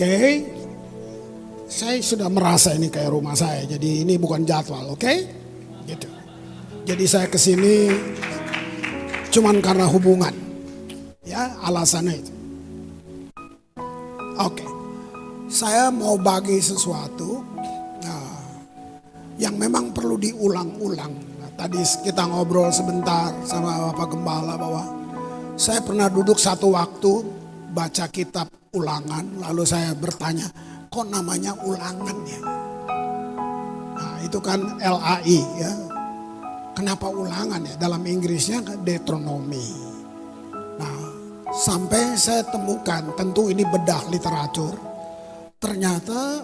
Oke. Saya sudah merasa ini kayak rumah saya. Jadi ini bukan jadwal, oke? Gitu. Jadi saya kesini cuman karena hubungan. Ya, alasannya itu. Oke. Saya mau bagi sesuatu yang memang perlu diulang-ulang. Tadi kita ngobrol sebentar sama Bapak Gembala bahwa saya pernah duduk satu waktu baca kitab Ulangan, lalu saya bertanya, kok namanya Ulangan ya? Nah, itu kan LAI ya. Kenapa Ulangan ya? Dalam Inggrisnya Deuteronomy. Nah, sampai saya temukan, tentu ini bedah literatur, ternyata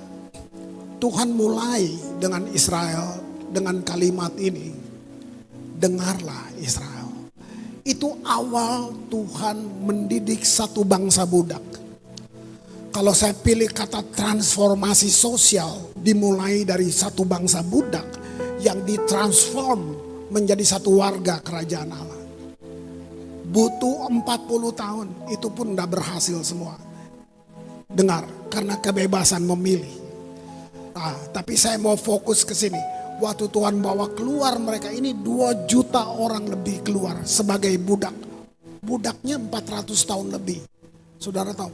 Tuhan mulai dengan Israel dengan kalimat ini, dengarlah Israel. Itu awal Tuhan mendidik satu bangsa budak. Kalau saya pilih kata transformasi sosial, dimulai dari satu bangsa budak yang ditransform menjadi satu warga kerajaan Allah. Butuh 40 tahun, itu pun udah berhasil semua. Dengar, karena kebebasan memilih. Tapi saya mau fokus ke sini. Waktu Tuhan bawa keluar mereka ini 2 juta orang lebih keluar sebagai budak. Budaknya 400 tahun lebih. Saudara tahu,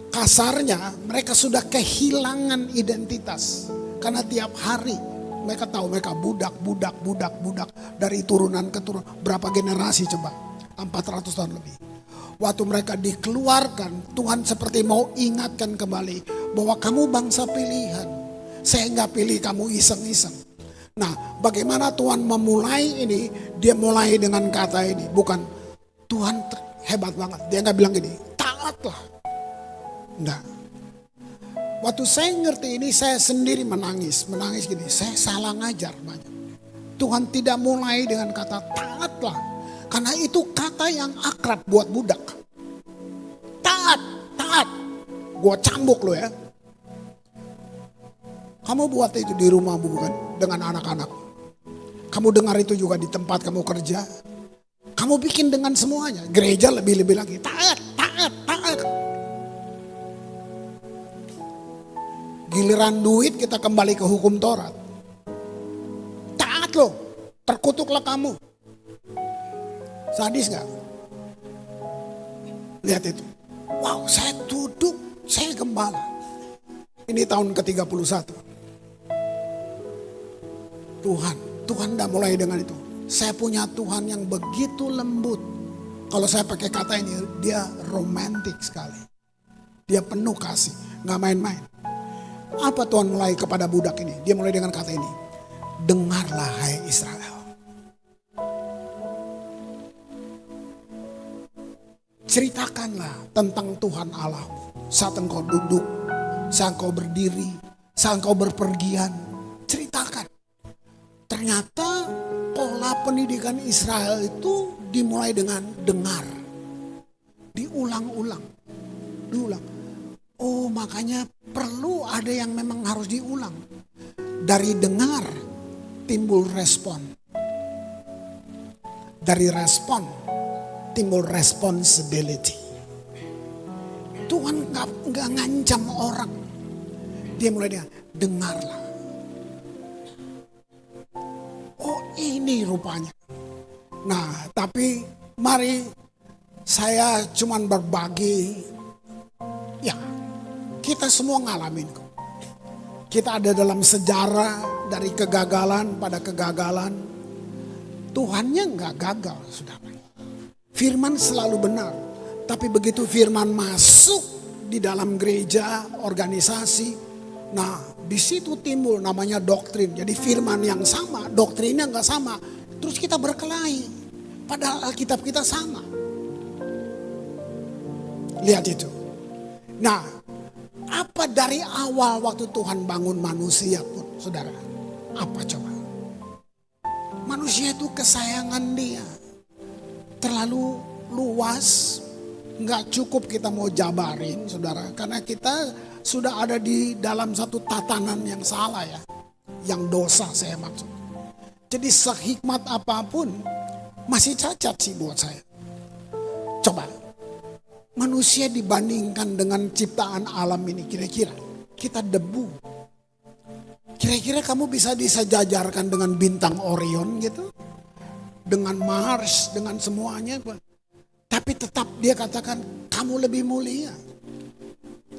kasarnya mereka sudah kehilangan identitas. Karena tiap hari mereka tahu mereka budak. Dari turunan ke turunan. Berapa generasi coba? 400 tahun lebih. Waktu mereka dikeluarkan, Tuhan seperti mau ingatkan kembali bahwa kamu bangsa pilihan. Saya nggak pilih kamu iseng-iseng. Nah, bagaimana Tuhan memulai ini? Dia mulai dengan kata ini, bukan Tuhan hebat banget. Dia nggak bilang gini, taatlah. Enggak. Waktu saya ngerti ini, saya sendiri menangis gini. Saya salah ngajar banyak. Tuhan tidak mulai dengan kata taatlah, karena itu kata yang akrab buat budak. Taat. Gua cambuk lo ya. Kamu buat itu di rumah bukan? Dengan anak-anak. Kamu dengar itu juga di tempat kamu kerja. Kamu bikin dengan semuanya. Gereja lebih-lebih lagi. Taat. Giliran duit kita kembali ke hukum Taurat. Taat loh. Terkutuklah kamu. Sadis gak? Lihat itu. Wow, saya duduk. Saya gembala. Ini tahun ke-31. Tuhan tidak mulai dengan itu. Saya punya Tuhan yang begitu lembut. Kalau saya pakai kata ini, dia romantik sekali. Dia penuh kasih, gak main-main. Apa Tuhan mulai kepada budak ini? Dia mulai dengan kata ini. Dengarlah hai Israel. Ceritakanlah tentang Tuhan Allahmu. Saat engkau duduk, saat engkau berdiri, saat engkau berpergian. Ceritakan. Ternyata pola pendidikan Israel itu dimulai dengan dengar. Diulang-ulang. Oh, makanya perlu ada yang memang harus diulang. Dari dengar timbul respon. Dari respon timbul responsibility. Tuhan gak ngancam orang. Dia mulai dengan dengarlah. Oh, ini rupanya. Nah, tapi mari saya cuman berbagi. Ya, kita semua ngalamin kok. Kita ada dalam sejarah dari kegagalan pada kegagalan. Tuhannya gak gagal, saudara. Firman selalu benar. Tapi begitu firman masuk di dalam gereja, organisasi. Nah, di situ timbul namanya doktrin. Jadi firman yang sama, doktrinnya nggak sama. Terus kita berkelahi. Padahal Alkitab kita sama. Lihat itu. Nah, apa dari awal waktu Tuhan bangun manusia pun, saudara? Apa coba? Manusia itu kesayangan Dia. Terlalu luas. Nggak cukup kita mau jabarin, saudara. Karena kita sudah ada di dalam satu tatanan yang salah ya. Yang dosa saya maksud. Jadi sehikmat apapun masih cacat sih buat saya. Coba. manusia dibandingkan dengan ciptaan alam ini, kira-kira kita debu. Kira-kira kamu bisa disejajarkan dengan bintang Orion gitu, dengan Mars, dengan semuanya. Tapi tetap dia katakan kamu lebih mulia.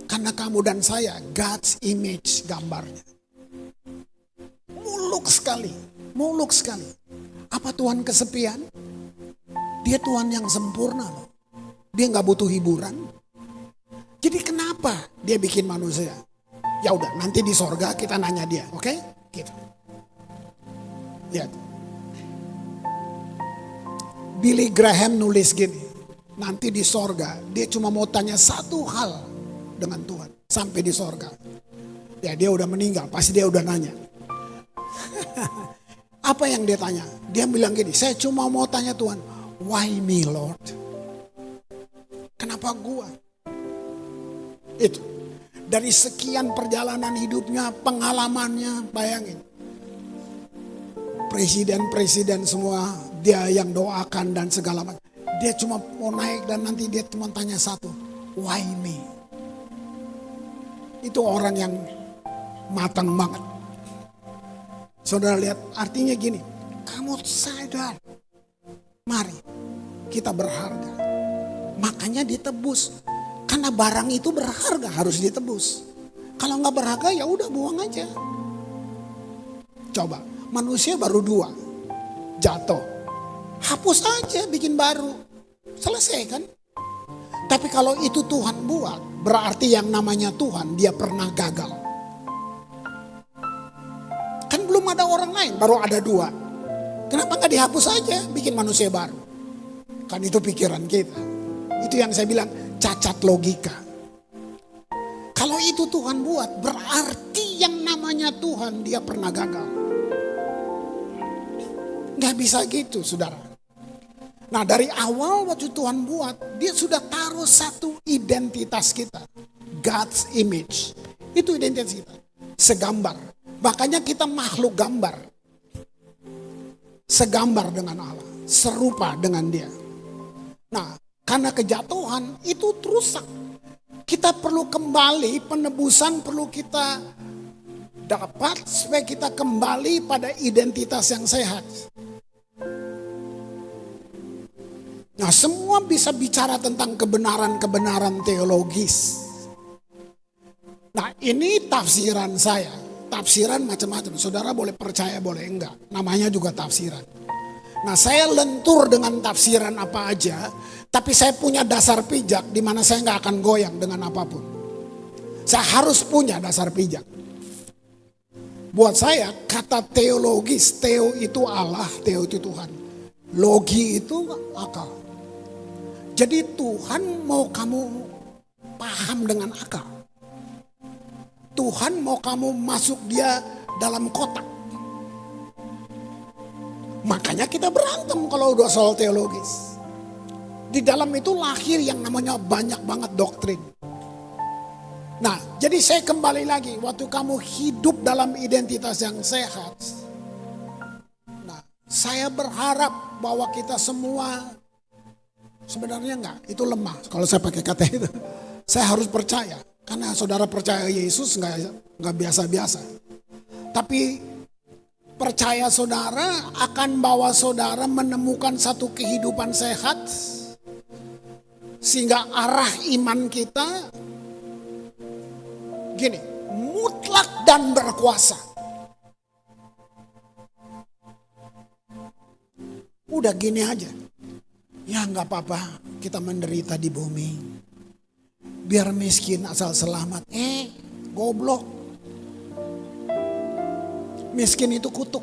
Karena kamu dan saya God's image gambarnya. Muluk sekali, muluk sekali. Apa Tuhan kesepian? Dia Tuhan yang sempurna loh. Dia gak butuh hiburan. Jadi kenapa dia bikin manusia? Ya udah, nanti di sorga kita nanya dia, oke? Gitu. Lihat. Billy Graham nulis gini. Nanti di sorga dia cuma mau tanya satu hal dengan Tuhan. Sampai di sorga. Ya dia udah meninggal, pasti dia udah nanya. Apa yang dia tanya? Dia bilang gini, saya cuma mau tanya Tuhan, why me Lord? Kenapa gua? Itu. Dari sekian perjalanan hidupnya, pengalamannya, bayangin. Presiden-presiden semua dia yang doakan dan segala macam. Dia cuma mau naik dan nanti dia cuma tanya satu, why me? Itu orang yang matang banget. Saudara lihat, artinya gini, kamu sadar, mari kita berharga. Makanya ditebus, karena barang itu berharga harus ditebus. Kalau nggak berharga ya udah buang aja. Coba, manusia baru 2, jatuh, hapus aja, bikin baru. Selesai kan? Tapi kalau itu Tuhan buat, berarti yang namanya Tuhan dia pernah gagal. Kan belum ada orang lain, baru ada 2. Kenapa gak dihapus aja, bikin manusia baru? Kan itu pikiran kita. Itu yang saya bilang, cacat logika. Kalau itu Tuhan buat, berarti yang namanya Tuhan dia pernah gagal. Gak bisa gitu saudara. Nah dari awal waktu Tuhan buat, dia sudah taruh satu identitas kita. God's image. Itu identitas kita. Segambar. Makanya kita makhluk gambar. Segambar dengan Allah. Serupa dengan dia. Nah karena kejatuhan itu rusak. Kita perlu kembali, penebusan perlu kita dapat supaya kita kembali pada identitas yang sehat. Nah semua bisa bicara tentang kebenaran-kebenaran teologis. Nah ini tafsiran saya. Tafsiran macam-macam. Saudara boleh percaya boleh enggak. Namanya juga tafsiran. Nah saya lentur dengan tafsiran apa aja. Tapi saya punya dasar pijak di mana saya enggak akan goyang dengan apapun. Saya harus punya dasar pijak. Buat saya kata teologis. Teo itu Allah, teo itu Tuhan. Logi itu akal. Jadi Tuhan mau kamu paham dengan akal. Tuhan mau kamu masuk dia dalam kotak. Makanya kita berantem kalau udah soal teologis. Di dalam itu lahir yang namanya banyak banget doktrin. Nah jadi saya kembali lagi. Waktu kamu hidup dalam identitas yang sehat. Nah saya berharap bahwa kita semua. Sebenarnya enggak, itu lemah kalau saya pakai kata itu. Saya harus percaya, karena saudara percaya Yesus enggak biasa-biasa. Tapi percaya saudara akan bawa saudara menemukan satu kehidupan sehat. Sehingga arah iman kita, gini, mutlak dan berkuasa. Udah gini aja. Ya nggak apa-apa, kita menderita di bumi. Biar miskin asal selamat. Goblok. Miskin itu kutuk.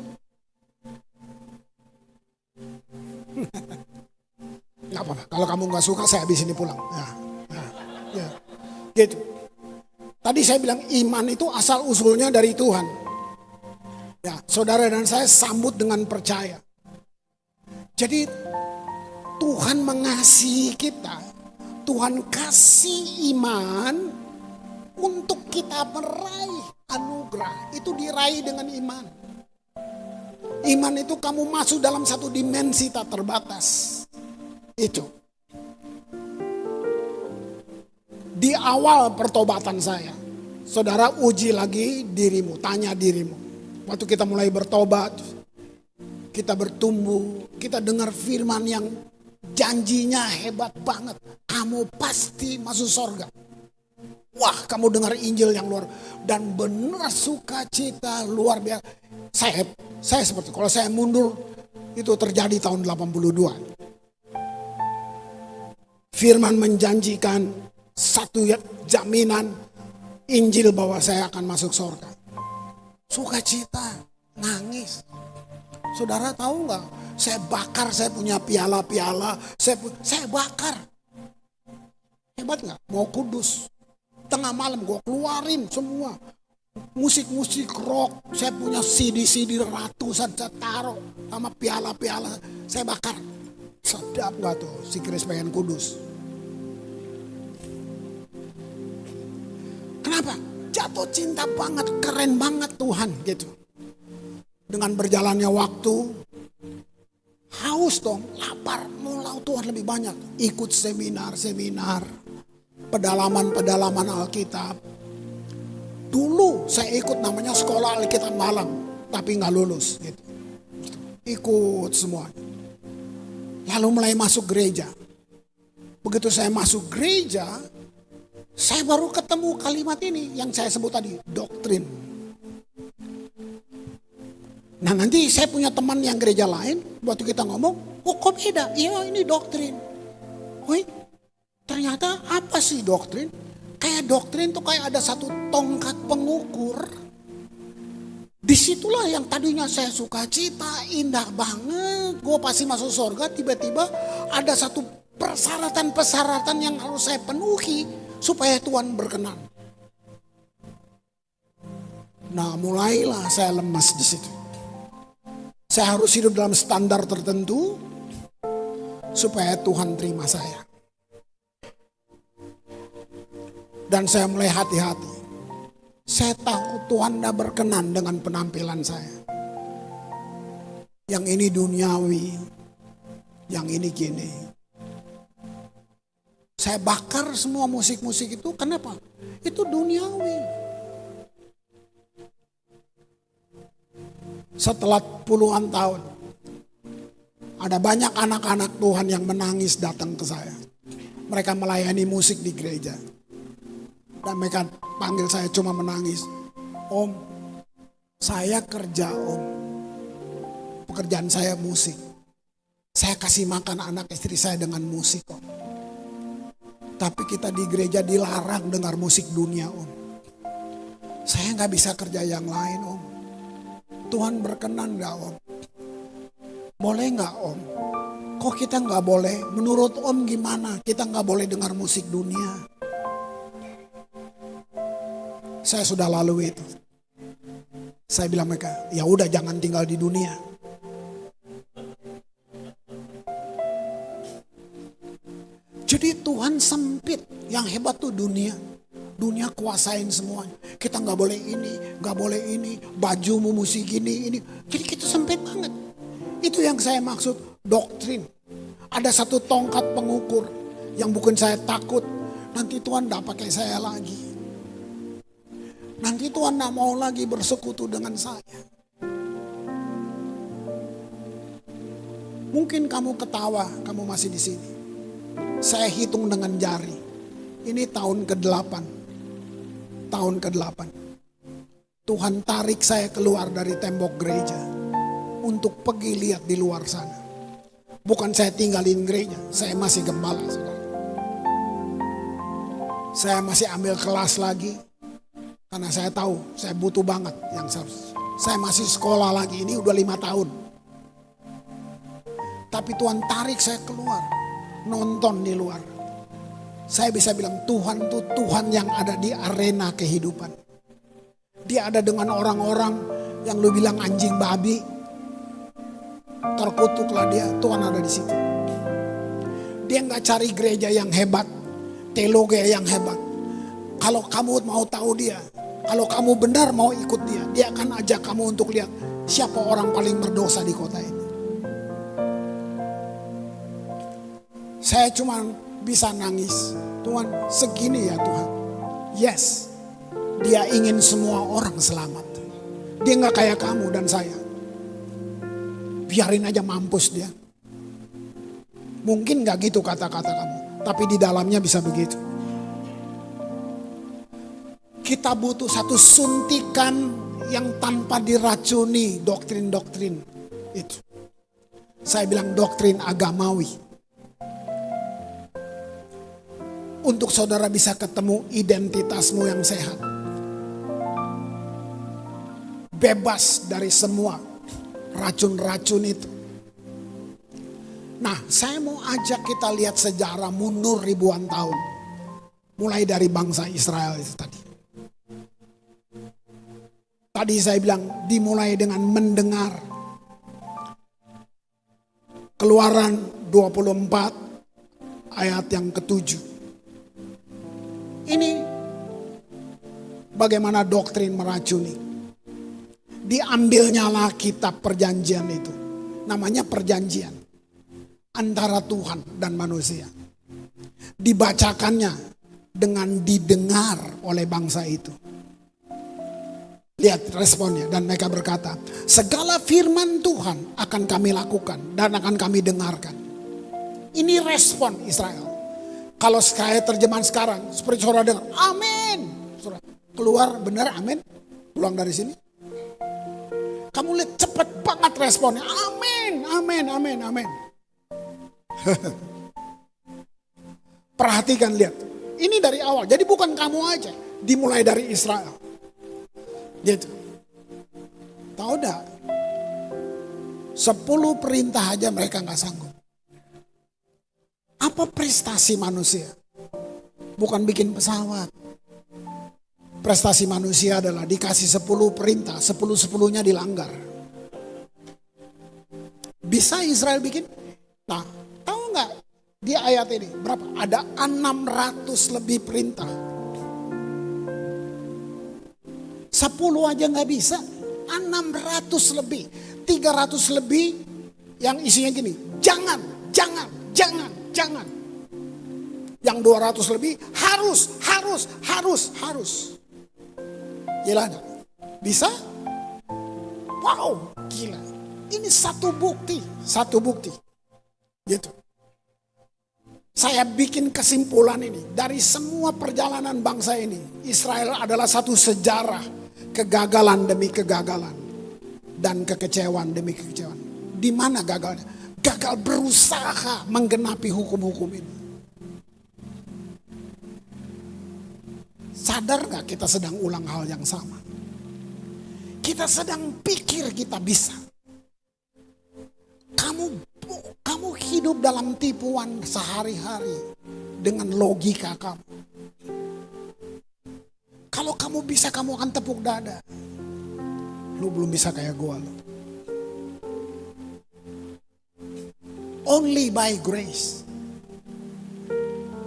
Nggak apa-apa, kalau kamu nggak suka saya habis ini pulang. Ya, gitu. Tadi saya bilang iman itu asal usulnya dari Tuhan. Ya, saudara dan saya sambut dengan percaya. Jadi Tuhan mengasihi kita. Tuhan kasih iman untuk kita meraih anugerah. Itu diraih dengan iman. Iman itu kamu masuk dalam satu dimensi tak terbatas. Itu. awal pertobatan saya. Saudara, uji lagi dirimu, tanya dirimu. Waktu kita mulai bertobat, kita bertumbuh, kita dengar firman yang janjinya hebat banget. Kamu pasti masuk surga. Wah, kamu dengar Injil yang luar dan benar sukacita luar biasa. Saya seperti kalau saya mundur itu terjadi tahun 82. Firman menjanjikan satu jaminan Injil bahwa saya akan masuk surga. Sukacita, nangis. Saudara tahu nggak? Saya bakar, saya punya piala-piala, saya bakar. Hebat nggak? Mau kudus. Tengah malam gue keluarin semua. Musik-musik rock, saya punya CD-CD ratusan, saya taruh sama piala-piala, saya bakar. Sedap nggak tuh si Kris pengen kudus? Kenapa? Jatuh cinta banget, keren banget Tuhan gitu. Dengan berjalannya waktu, haus dong, lapar, mau laut Tuhan lebih banyak. Ikut seminar-seminar, pedalaman-pedalaman Alkitab. Dulu saya ikut namanya sekolah Alkitab malam, tapi nggak lulus gitu. Ikut semua. Lalu mulai masuk gereja. Begitu saya masuk gereja, saya baru ketemu kalimat ini yang saya sebut tadi, doktrin. Nah nanti saya punya teman yang gereja lain, waktu kita ngomong, oh kok beda? Iya ini doktrin. Wih, ternyata apa sih doktrin? Kayak doktrin tuh kayak ada satu tongkat pengukur. Disitulah yang tadinya saya suka cita, indah banget, gue pasti masuk surga. Tiba-tiba ada satu persyaratan-persyaratan yang harus saya penuhi supaya Tuhan berkenan. Nah mulailah saya lemas di situ. Saya harus hidup dalam standar tertentu supaya Tuhan terima saya. Dan saya mulai hati-hati. Saya takut Tuhan tidak berkenan dengan penampilan saya. Yang ini duniawi, yang ini gini. Saya bakar semua musik-musik itu, kenapa? Itu duniawi. Setelah puluhan tahun, ada banyak anak-anak Tuhan yang menangis datang ke saya. Mereka melayani musik di gereja. Dan mereka panggil saya cuma menangis. Om, saya kerja om. Pekerjaan saya musik. Saya kasih makan anak istri saya dengan musik om. Tapi kita di gereja dilarang dengar musik dunia om. Saya gak bisa kerja yang lain om. Tuhan berkenan gak om? Boleh gak om? Kok kita gak boleh? Menurut om gimana? Kita gak boleh dengar musik dunia. Saya sudah lalui itu. Saya bilang mereka, ya udah jangan tinggal di dunia. Jadi Tuhan sempit, yang hebat tuh dunia. Dunia kuasain semuanya. Kita nggak boleh ini, nggak boleh ini, bajumu mesti gini, ini. Jadi kita sempit banget. Itu yang saya maksud doktrin. Ada satu tongkat pengukur yang bukan saya takut. Nanti Tuhan nggak pakai saya lagi. Nanti Tuhan tidak mau lagi bersekutu dengan saya. Mungkin kamu ketawa, kamu masih di sini. Saya hitung dengan jari. Ini tahun ke-8. Tahun ke-8. Tuhan tarik saya keluar dari tembok gereja. Untuk pergi lihat di luar sana. Bukan saya tinggalin gereja, saya masih gembala. Saudara. Saya masih ambil kelas lagi. Karena saya tahu, saya butuh banget yang saya masih sekolah lagi, ini udah 5 tahun. Tapi Tuhan tarik saya keluar, nonton di luar. Saya bisa bilang Tuhan tuh Tuhan yang ada di arena kehidupan. Dia ada dengan orang-orang yang lu bilang anjing babi. Terkutuklah dia, Tuhan ada di situ. Dia gak cari gereja yang hebat, teologi yang hebat. Kalau kamu mau tahu dia, kalau kamu benar mau ikut dia akan ajak kamu untuk lihat siapa orang paling berdosa di kota ini. Saya cuma bisa nangis. Tuhan, segini ya Tuhan. Yes, dia ingin semua orang selamat. Dia gak kayak kamu dan saya. Biarin aja mampus dia. Mungkin gak gitu kata-kata kamu, tapi di dalamnya bisa begitu. Kita butuh satu suntikan yang tanpa diracuni doktrin-doktrin itu. Saya bilang doktrin agamawi. Untuk saudara bisa ketemu identitasmu yang sehat. Bebas dari semua racun-racun itu. Nah, saya mau ajak kita lihat sejarah mundur ribuan tahun. Mulai dari bangsa Israel itu tadi. Tadi saya bilang dimulai dengan mendengar. Keluaran 24 ayat yang ke-7. Ini bagaimana doktrin meracuni. Diambilnyalah kitab perjanjian itu. Namanya perjanjian antara Tuhan dan manusia. Dibacakannya dengan didengar oleh bangsa itu. Lihat responnya, dan mereka berkata, segala firman Tuhan akan kami lakukan dan akan kami dengarkan. Ini respon Israel. Kalau saya terjemahan sekarang, seperti saudara dengar, amin. Keluar benar amin, pulang dari sini. Kamu lihat cepat banget responnya, amin, amin, amin, amin. Perhatikan, lihat. Ini dari awal, jadi bukan kamu aja, dimulai dari Israel. Gitu. Tahu enggak? 10 perintah aja mereka gak sanggup. Apa prestasi manusia? Bukan bikin pesawat. Prestasi manusia adalah dikasih 10 perintah, 10-10-nya dilanggar. Bisa Israel bikin? Nah, tahu nggak di ayat ini berapa? Ada 600 lebih perintah. 10 aja nggak bisa, 600 lebih, 300 lebih yang isinya gini, jangan, jangan, jangan, jangan. Yang 200 lebih harus. Gila gak? Bisa? Wow, gila. Ini satu bukti. Gitu. Saya bikin kesimpulan ini. Dari semua perjalanan bangsa ini, Israel adalah satu sejarah. Kegagalan demi kegagalan. Dan kekecewaan demi kekecewaan. Di mana gagalnya? Gagal berusaha menggenapi hukum-hukum ini. Sadar gak kita sedang ulang hal yang sama? Kita sedang pikir kita bisa. Kamu hidup dalam tipuan sehari-hari dengan logika kamu. Kalau kamu bisa, kamu akan tepuk dada. Lu belum bisa kayak gua lo. Only by grace.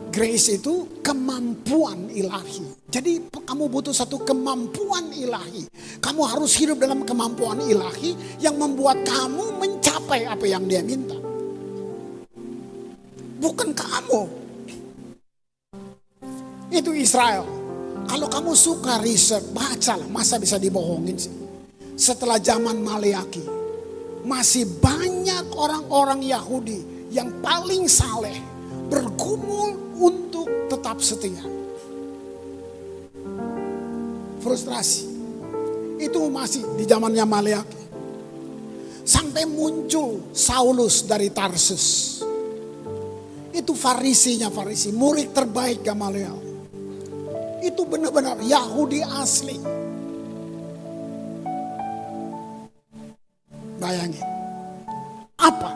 Grace itu kemampuan ilahi. Jadi kamu butuh satu kemampuan ilahi. Kamu harus hidup dalam kemampuan ilahi yang membuat kamu mencapai apa yang dia minta. Bukan kamu. Itu Israel. Kalau kamu suka riset, bacalah. Masa bisa dibohongin sih? Setelah zaman Maleaki, masih banyak orang-orang Yahudi yang paling saleh bergumul untuk tetap setia. Frustrasi. Itu masih di zamannya Maleaki. Sampai muncul Saulus dari Tarsus. Itu Farisi, murid terbaik Gamaliel. Itu benar-benar Yahudi asli. Bayangin. Apa?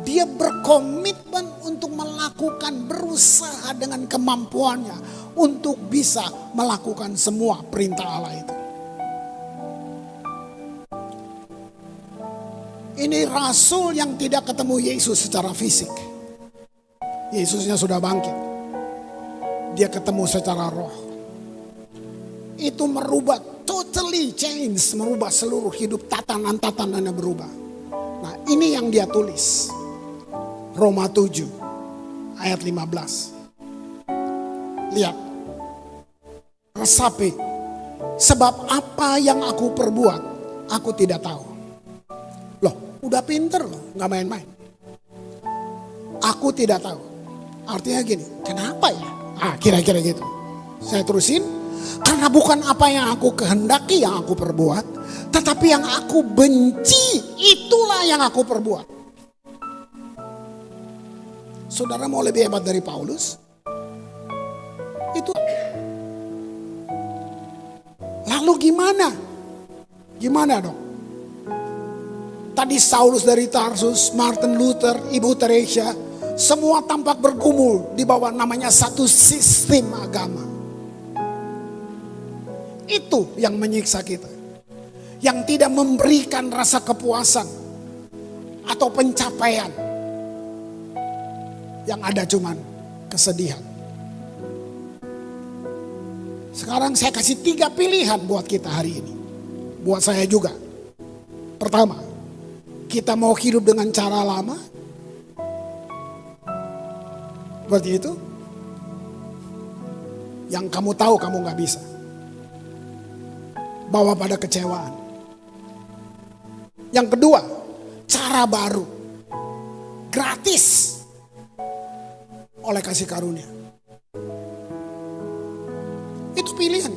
Dia berkomitmen untuk melakukan, berusaha dengan kemampuannya untuk bisa melakukan semua perintah Allah itu. Ini rasul yang tidak ketemu Yesus secara fisik. Yesusnya sudah bangkit. Dia ketemu secara roh. Itu merubah, totally change, merubah seluruh hidup, tatanan-tatanannya berubah. Nah, ini yang dia tulis. Roma 7 ayat 15. Lihat. Resapi. Sebab apa yang aku perbuat, aku tidak tahu. Loh, udah pinter loh, gak main-main. Aku tidak tahu. Artinya gini, kenapa ya? Kira-kira gitu. Saya terusin, karena bukan apa yang aku kehendaki yang aku perbuat, tetapi yang aku benci, itulah yang aku perbuat. Saudara mau lebih hebat dari Paulus? Itu. Lalu gimana? Gimana dong? Tadi Saulus dari Tarsus, Martin Luther, Ibu Teresia, semua tampak bergumul di bawah namanya satu sistem agama. Itu yang menyiksa kita. Yang tidak memberikan rasa kepuasan atau pencapaian. Yang ada cuman kesedihan. Sekarang saya kasih 3 pilihan buat kita hari ini. Buat saya juga. Pertama, kita mau hidup dengan cara lama. Seperti itu. Yang kamu tahu kamu gak bisa. Bawa pada kecewaan. Yang kedua, cara baru. Gratis. Oleh kasih karunia. Itu pilihan.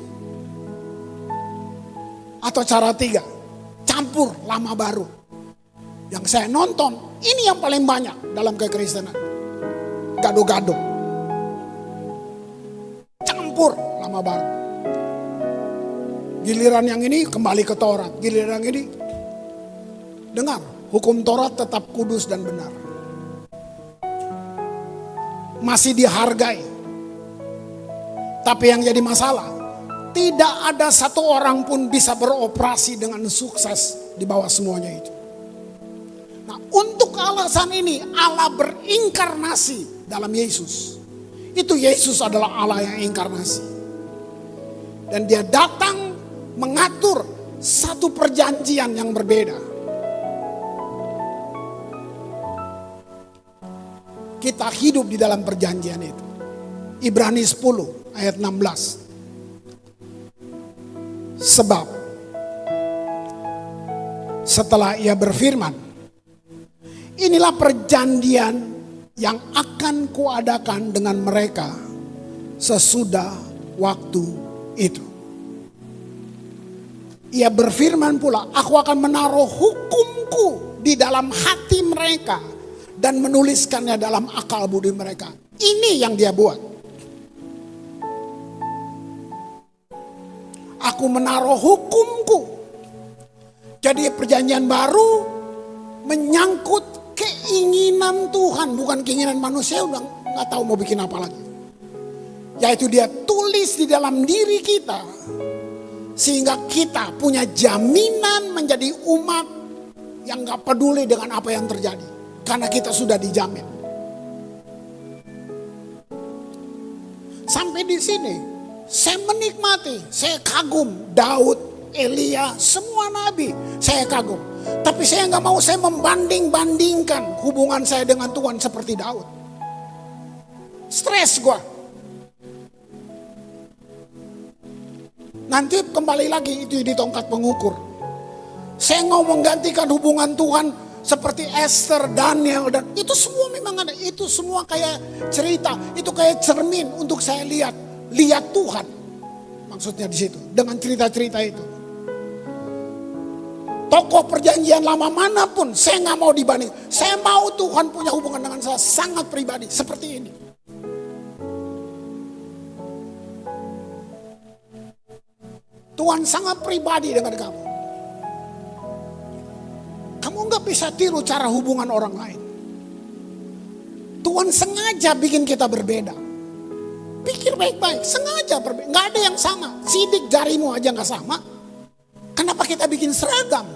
Atau cara 3, campur lama baru. Yang saya nonton, ini yang paling banyak dalam kekristenan. Gado-gado. Campur lama baru. Giliran yang ini kembali ke Taurat. Giliran yang ini, dengar, hukum Taurat tetap kudus dan benar. Masih dihargai. Tapi yang jadi masalah, tidak ada satu orang pun bisa beroperasi dengan sukses di bawah semuanya itu. Nah, untuk alasan ini Allah berinkarnasi dalam Yesus. Itu Yesus adalah Allah yang inkarnasi. Dan dia datang mengatur satu perjanjian yang berbeda. Kita hidup di dalam perjanjian itu. Ibrani 10 ayat 16. Sebab setelah ia berfirman, inilah perjanjian yang akan kuadakan dengan mereka sesudah waktu itu. Ia berfirman pula, aku akan menaruh hukumku di dalam hati mereka dan menuliskannya dalam akal budi mereka. Ini yang dia buat. Aku menaruh hukumku. Jadi perjanjian baru menyangkut keinginan Tuhan, bukan keinginan manusia. Udah nggak tahu mau bikin apa lagi. Yaitu dia tulis di dalam diri kita, sehingga kita punya jaminan menjadi umat yang nggak peduli dengan apa yang terjadi, karena kita sudah dijamin. Sampai di sini saya menikmati, saya kagum Daud, Elia, semua nabi, saya kagum. Tapi saya nggak mau saya membanding-bandingkan hubungan saya dengan Tuhan seperti Daud. Stres gua. Nanti kembali lagi itu di tongkat pengukur. Saya mau menggantikan hubungan Tuhan seperti Esther, Daniel, dan itu semua memang ada. Itu semua kayak cerita, itu kayak cermin untuk saya lihat Tuhan. Maksudnya di situ dengan cerita-cerita itu. Tokoh perjanjian lama manapun saya nggak mau dibanding. Saya mau Tuhan punya hubungan dengan saya sangat pribadi seperti ini. Tuhan sangat pribadi dengan kamu. Kamu nggak bisa tiru cara hubungan orang lain. Tuhan sengaja bikin kita berbeda. Pikir baik-baik, sengaja berbeda. Nggak ada yang sama. Sidik jarimu aja nggak sama. Kenapa kita bikin seragam?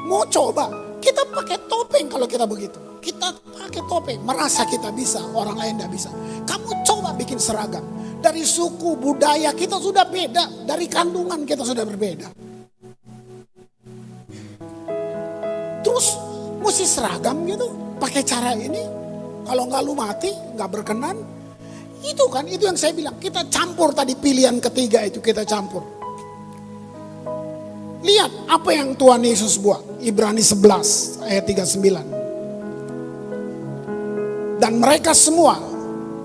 Mau coba, kita pakai topeng kalau kita begitu. Kita pakai topeng, merasa kita bisa, orang lain tidak bisa. Kamu coba bikin seragam. Dari suku, budaya kita sudah beda. Dari kandungan kita sudah berbeda. Terus mesti seragam gitu, pakai cara ini. Kalau nggak lu mati, nggak berkenan. Itu kan, itu yang saya bilang. Kita campur tadi pilihan ketiga itu, kita campur. Lihat apa yang Tuhan Yesus buat. Ibrani 11 ayat 39. Dan mereka semua,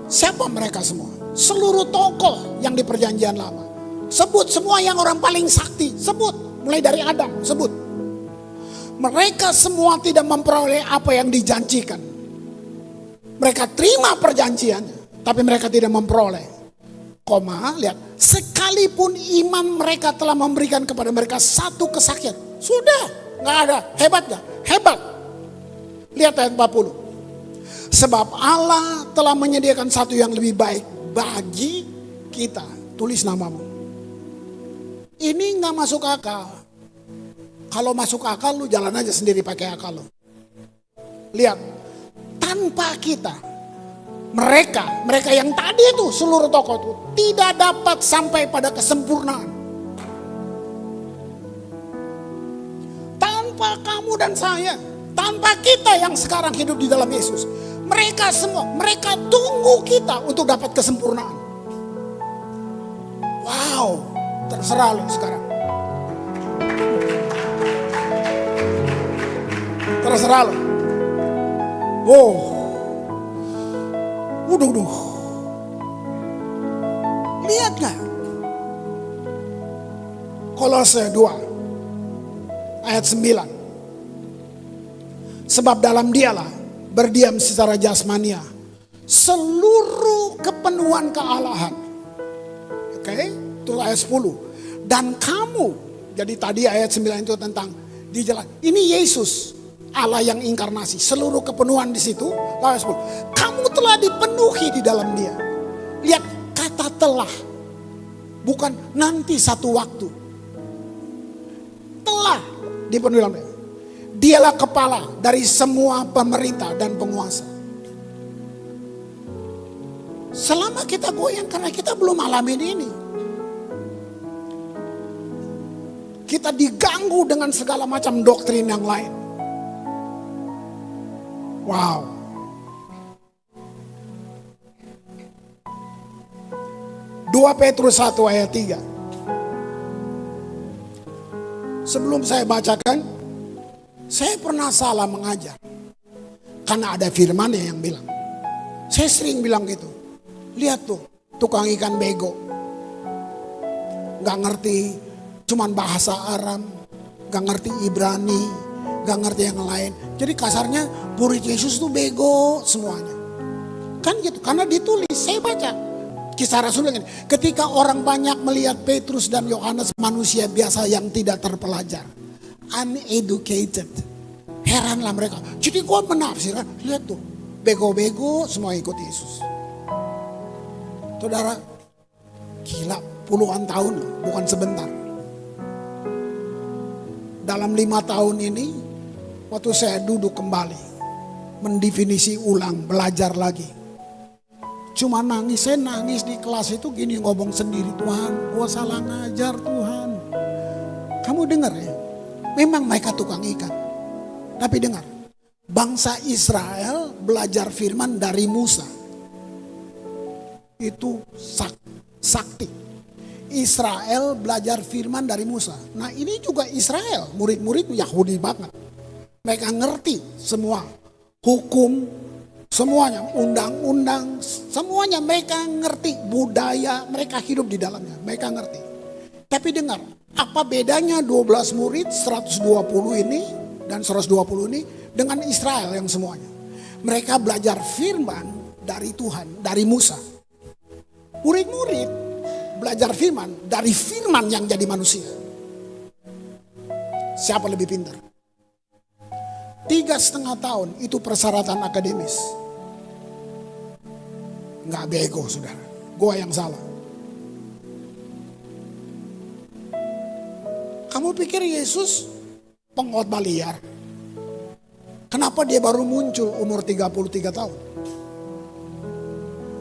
siapa mereka semua? Seluruh tokoh yang di perjanjian lama. Sebut semua yang orang paling sakti, sebut. Mulai dari Adam, sebut. Mereka semua tidak memperoleh apa yang dijanjikan. Mereka terima perjanjiannya, tapi mereka tidak memperoleh. Koma, lihat. Sekalipun iman mereka telah memberikan kepada mereka satu kesaksian. Sudah, nggak ada. Hebat gak? Hebat. Lihat ayat 40. Sebab Allah telah menyediakan satu yang lebih baik bagi kita. Tulis namamu. Ini nggak masuk akal. Kalau masuk akal, lu jalan aja sendiri pakai akal lu. Lihat. Tanpa kita, mereka yang tadi itu seluruh tokoh itu tidak dapat sampai pada kesempurnaan. Tanpa kamu dan saya, tanpa kita yang sekarang hidup di dalam Yesus, mereka semua, mereka tunggu kita untuk dapat kesempurnaan. Wow, terserah lo sekarang. Terserah lo. Wow. Waduh. Lihat gak? Kolose 2 ayat 9. Sebab dalam dialah berdiam secara jasmania seluruh kepenuhan kealahan. Oke, itu ayat 10. Dan kamu, jadi tadi ayat 9 itu tentang di jalan. Ini Yesus. Allah yang inkarnasi, seluruh kepenuhan di situ. Ayat 10. Kamu telah dipenuhi di dalam Dia. Lihat kata telah, bukan nanti satu waktu. Telah dipenuhi dalam Dia. Dialah kepala dari semua pemerintah dan penguasa. Selama kita goyang karena kita belum alamin ini. Kita diganggu dengan segala macam doktrin yang lain. Wow. Dua Petrus 1 ayat 3. Sebelum saya bacakan, saya pernah salah mengajar. Karena ada firman yang bilang. Saya sering bilang gitu. Lihat tuh, tukang ikan bego. Gak ngerti, cuman bahasa Aram. Gak ngerti Ibrani, gak ngerti yang lain. Jadi kasarnya murid Yesus tuh bego semuanya. Kan gitu, karena ditulis, saya baca. Kisah Rasul ini, ketika orang banyak melihat Petrus dan Yohanes manusia biasa yang tidak terpelajar. Uneducated. Heranlah mereka. Jadi gue menafsirkan, lihat tuh. Bego-bego semua ikut Yesus. Saudara, gila puluhan tahun loh, bukan sebentar. Dalam 5 tahun ini, waktu saya duduk kembali, mendefinisi ulang, belajar lagi. Cuma nangis, saya nangis di kelas itu gini ngomong sendiri, Tuhan, gua salah ngajar Tuhan. Kamu dengar ya, memang mereka tukang ikan. Tapi dengar, bangsa Israel belajar firman dari Musa. Itu sakti. Israel belajar firman dari Musa. Nah ini juga Israel, murid-murid Yahudi banget. Mereka ngerti semua hukum, semuanya, undang-undang, semuanya mereka ngerti. Budaya, mereka hidup di dalamnya, mereka ngerti. Tapi dengar, apa bedanya 12 murid 120 ini dan 120 ini dengan Israel yang semuanya? Mereka belajar firman dari Tuhan, dari Musa. Murid-murid belajar firman dari firman yang jadi manusia. Siapa lebih pintar? 3,5 tahun itu persyaratan akademis. Nggak bego saudara, gua yang salah. Kamu pikir Yesus pengkhotbah liar? Kenapa dia baru muncul umur 33 tahun?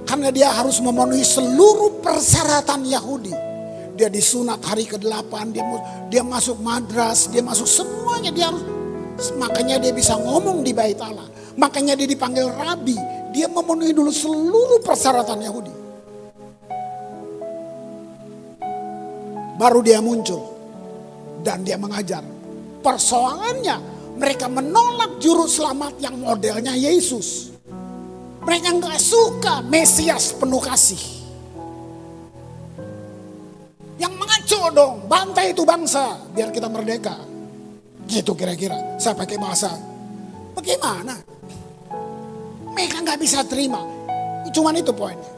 Karena dia harus memenuhi seluruh persyaratan Yahudi. Dia disunat hari ke-8, dia masuk madras, dia masuk semuanya. Dia harus, makanya dia bisa ngomong di bait Allah. Makanya dia dipanggil rabi, Dia memenuhi dulu seluruh persyaratan Yahudi. Baru dia muncul dan dia mengajar. Persoalannya mereka menolak juru selamat yang modelnya Yesus. Mereka nggak suka Mesias penuh kasih. Yang mengaco dong, bantai itu bangsa biar kita merdeka. Gitu kira-kira, saya pakai bahasa. Bagaimana? Mereka nggak bisa terima. Cuman itu poinnya.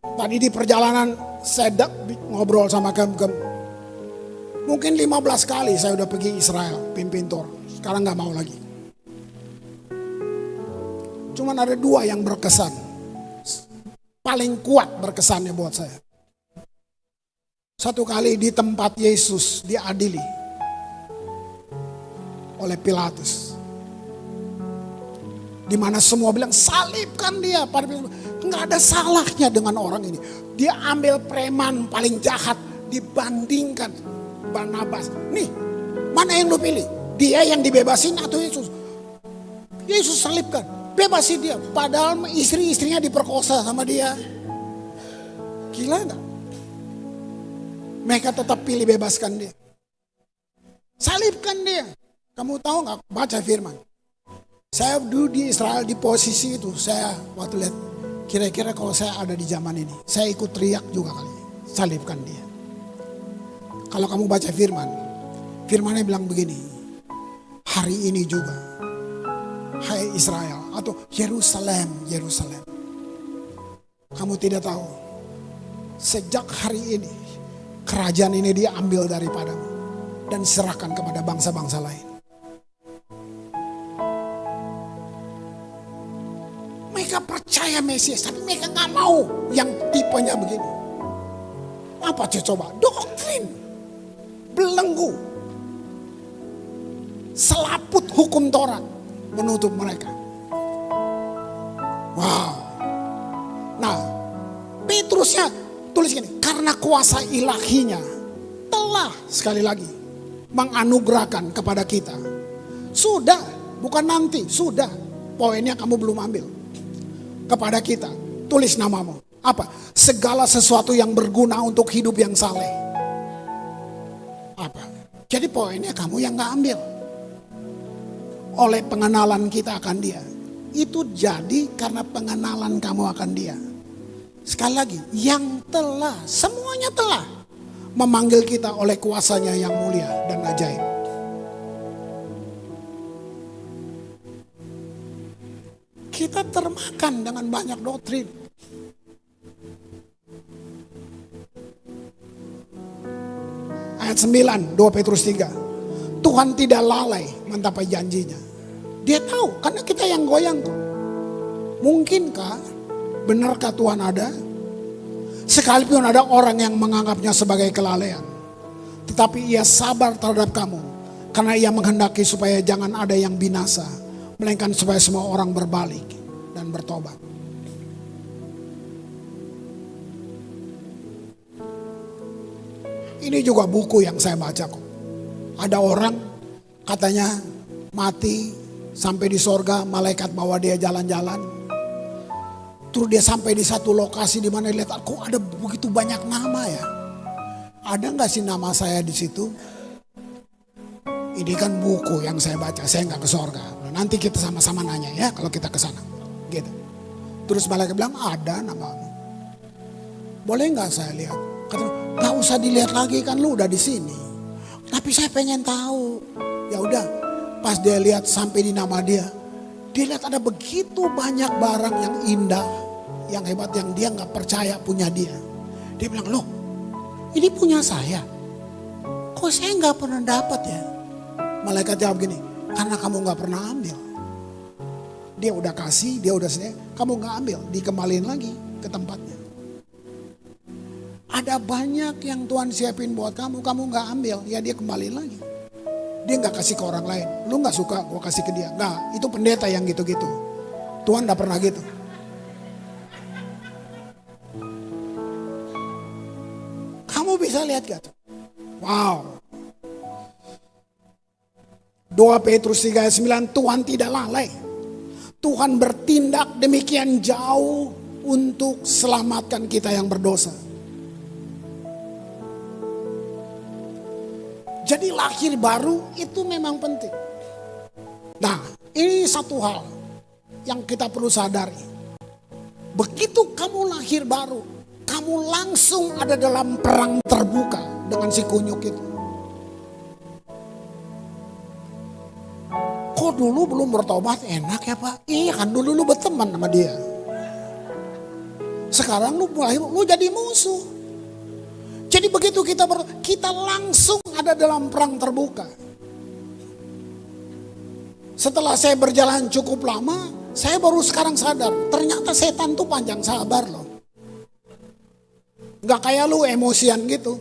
Tadi di perjalanan saya ngobrol sama Gem-Gem. Mungkin 15 kali saya udah pergi Israel, pimpin tour. Sekarang nggak mau lagi. Cuman ada 2 yang berkesan. Paling kuat berkesannya buat saya. Satu kali di tempat Yesus diadili oleh Pilatus. Di mana semua bilang salibkan dia. Nggak ada salahnya dengan orang ini. Dia ambil preman paling jahat dibandingkan Barnabas. Nih, mana yang lu pilih? Dia yang dibebasin atau Yesus? Yesus salibkan, bebasin dia. Padahal istri-istrinya diperkosa sama dia. Gila nggak? Mereka tetap pilih bebaskan dia. Salibkan dia. Kamu tahu nggak? Baca firman. Saya dulu di Israel di posisi itu. Saya waktu lihat kira-kira kalau saya ada di zaman ini, saya ikut teriak juga kali. Salibkan dia. Kalau kamu baca firman, firmannya bilang begini. Hari ini juga, hai Israel atau Yerusalem, Yerusalem. Kamu tidak tahu, sejak hari ini kerajaan ini diambil daripadamu dan diserahkan kepada bangsa-bangsa lain. Mereka percaya Mesias, tapi mereka nggak mau yang tipenya begini. Apa coba? Doktrin, belenggu, selaput hukum Taurat menutup mereka. Wow. Nah, Petrusnya tulis gini, karena kuasa ilahinya telah sekali lagi menganugerahkan kepada kita. Sudah, bukan nanti, sudah. Poinnya kamu belum ambil. Kepada kita, tulis namamu. Apa? Segala sesuatu yang berguna untuk hidup yang saleh. Apa? Jadi poinnya kamu yang gak ambil. Oleh pengenalan kita akan dia. Itu jadi karena pengenalan kamu akan dia. Sekali lagi, yang telah, semuanya telah memanggil kita oleh kuasanya yang mulia dan ajaib. Kita termakan dengan banyak doktrin. Ayat 9, 2 Petrus 3. Tuhan tidak lalai mencapai janjinya. Dia tahu, karena kita yang goyang kok. Mungkinkah, benarkah Tuhan ada? Sekalipun ada orang yang menganggapnya sebagai kelalaian, tetapi ia sabar terhadap kamu, karena ia menghendaki supaya jangan ada yang binasa, melainkan supaya semua orang berbalik dan bertobat. Ini juga buku yang saya baca kok. Ada orang katanya mati sampai di sorga, malaikat bawa dia jalan-jalan. Terus dia sampai di satu lokasi di mana dia lihat, kok ada begitu banyak nama ya? Ada nggak sih nama saya di situ? Ini kan buku yang saya baca, saya nggak ke sorga. Nah, nanti kita sama-sama nanya ya kalau kita ke sana, gitu. Terus malaikat bilang ada namamu. Boleh nggak saya lihat? Kata, nggak usah dilihat lagi kan lu udah di sini. Tapi saya pengen tahu. Ya udah, pas dia lihat sampai di nama dia lihat ada begitu banyak barang yang indah, yang hebat, yang dia nggak percaya punya dia. Dia bilang, loh, ini punya saya. Kok saya nggak pernah dapat ya? Malaikat jawab gini, karena kamu nggak pernah ambil. Dia udah kasih, dia udah sedia, kamu nggak ambil, dikembaliin lagi ke tempatnya. Ada banyak yang Tuhan siapin buat kamu, kamu nggak ambil, ya dia kembaliin lagi. Dia gak kasih ke orang lain. Lu gak suka, gue kasih ke dia. Nah, itu pendeta yang gitu-gitu. Tuhan gak pernah gitu. Kamu bisa lihat gak? Wow. 2 Petrus 3 ayat 9, Tuhan tidak lalai. Tuhan bertindak demikian jauh untuk selamatkan kita yang berdosa. Jadi lahir baru itu memang penting. Nah, ini satu hal yang kita perlu sadari. Begitu kamu lahir baru, kamu langsung ada dalam perang terbuka dengan si kunyuk itu. Kok dulu belum bertobat enak ya Pak? Iya kan dulu lu berteman sama dia. Sekarang lu jadi musuh. Jadi begitu kita langsung ada dalam perang terbuka. Setelah saya berjalan cukup lama, saya baru sekarang sadar. Ternyata setan tuh panjang sabar loh. Gak kayak lu emosian gitu.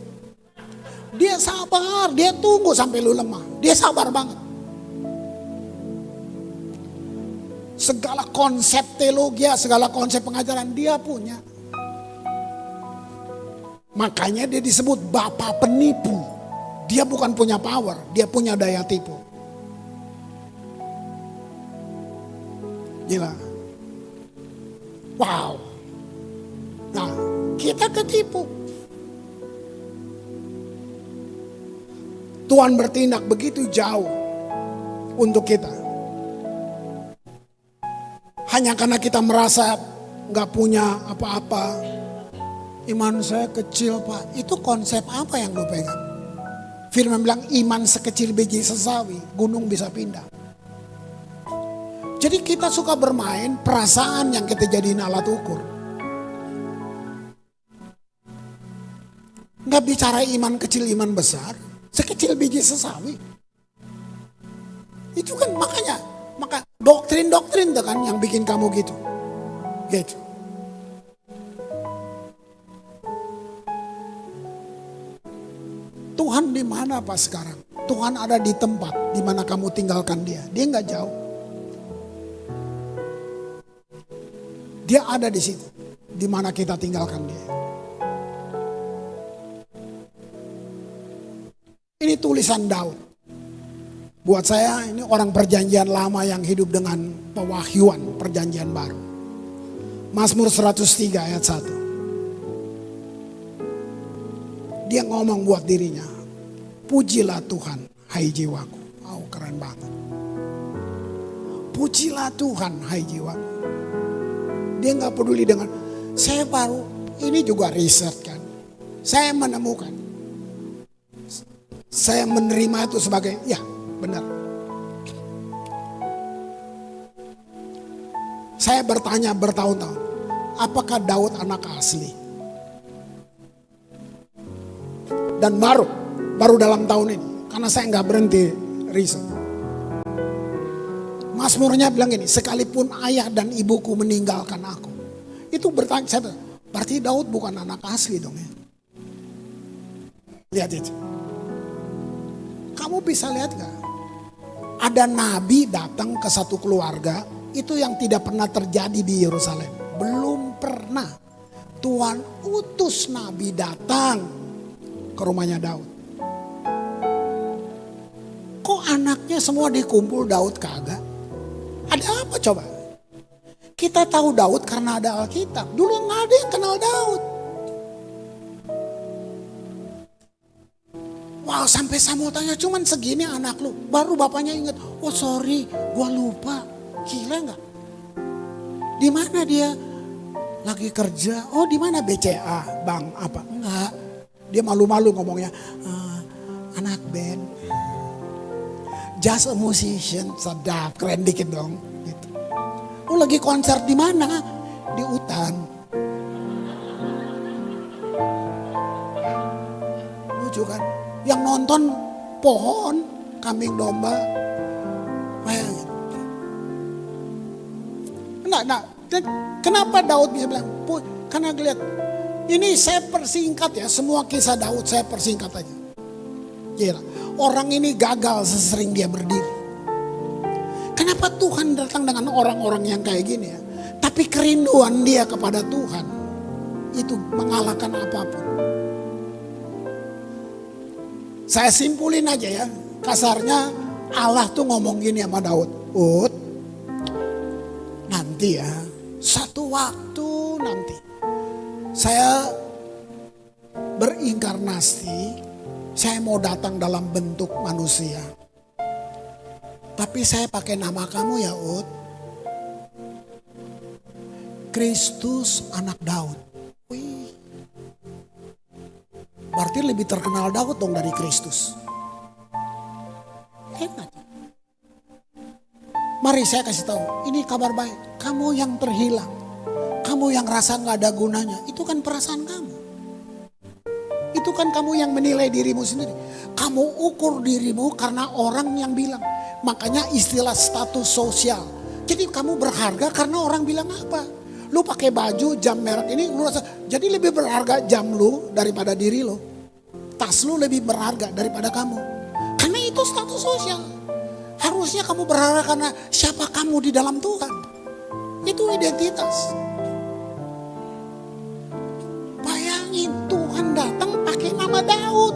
Dia sabar, dia tunggu sampai lu lemah. Dia sabar banget. Segala konsep teologi, segala konsep pengajaran dia punya. Makanya dia disebut bapak penipu. Dia bukan punya power, dia punya daya tipu. Gila. Wow. Nah, kita ketipu. Tuhan bertindak begitu jauh untuk kita. Hanya karena kita merasa gak punya apa-apa. Iman saya kecil Pak. Itu konsep apa yang lo pegang? Firman bilang iman sekecil biji sesawi, gunung bisa pindah. Jadi kita suka bermain perasaan yang kita jadiin alat ukur. Gak bicara iman kecil, iman besar. Sekecil biji sesawi. Itu kan maka doktrin-doktrin itu kan yang bikin kamu gitu. Gitu. Tuhan di mana Pak sekarang? Tuhan ada di tempat di mana kamu tinggalkan dia. Dia nggak jauh. Dia ada di situ, di mana kita tinggalkan dia. Ini tulisan Daud. Buat saya ini orang perjanjian lama yang hidup dengan pewahyuan perjanjian baru. Mazmur 103 ayat 1. Dia ngomong buat dirinya, pujilah Tuhan, hai jiwaku. Oh, keren banget. Pujilah Tuhan, hai jiwaku. Dia gak peduli dengan, saya baru, ini juga riset kan. Saya menemukan. Saya menerima itu sebagai, ya benar. Saya bertanya bertahun-tahun, apakah Daud anak asli? Dan baru dalam tahun ini, karena saya nggak berhenti riset. Mazmurnya bilang ini, sekalipun ayah dan ibuku meninggalkan aku. Itu bertanya, berarti Daud bukan anak asli dong ya. Lihat itu. Kamu bisa lihat gak? Ada nabi datang ke satu keluarga, itu yang tidak pernah terjadi di Yerusalem. Belum pernah Tuhan utus nabi datang ke rumahnya Daud. Kok anaknya semua dikumpul, Daud kagak? Ada apa coba? Kita tahu Daud karena ada Alkitab. Dulu nggak ada yang kenal Daud. Wow, sampai Samuel tanya, cuman segini anak lu. Baru bapaknya ingat, oh sorry, gua lupa. Gila nggak? Di mana dia? Lagi kerja. Oh di mana BCA, bang? Apa? Enggak. Dia malu-malu ngomongnya, anak band, just a musician, sedap, keren dikit dong. Gitu. Oh lagi konser di mana? Di hutan. Lucu kan? Yang nonton pohon, kambing domba. Nah, kenapa Daud bisa bilang? Karena lihat. Ini saya persingkat ya, semua kisah Daud saya persingkat aja. Gila, orang ini gagal sesering dia berdiri. Kenapa Tuhan datang dengan orang-orang yang kayak gini ya? Tapi kerinduan dia kepada Tuhan, itu mengalahkan apapun. Saya simpulin aja ya, kasarnya Allah tuh ngomong gini sama Daud, Ut, nanti ya, satu waktu nanti saya berinkarnasi, saya mau datang dalam bentuk manusia. Tapi saya pakai nama kamu ya Ut. Kristus anak Daud. Wih. Berarti lebih terkenal Daud dong dari Kristus. Hebat. Mari saya kasih tahu, ini kabar baik. Kamu yang terhilang, kamu yang rasa gak ada gunanya, itu kan perasaan kamu. Itu kan kamu yang menilai dirimu sendiri. Kamu ukur dirimu karena orang yang bilang. Makanya istilah status sosial. Jadi kamu berharga karena orang bilang apa. Lu pakai baju jam merek ini, lu rasa jadi lebih berharga jam lu daripada diri lu. Tas lu lebih berharga daripada kamu. Karena itu status sosial. Harusnya kamu berharga karena siapa kamu di dalam Tuhan. Itu identitas. Bayangin Tuhan datang pakai nama Daud.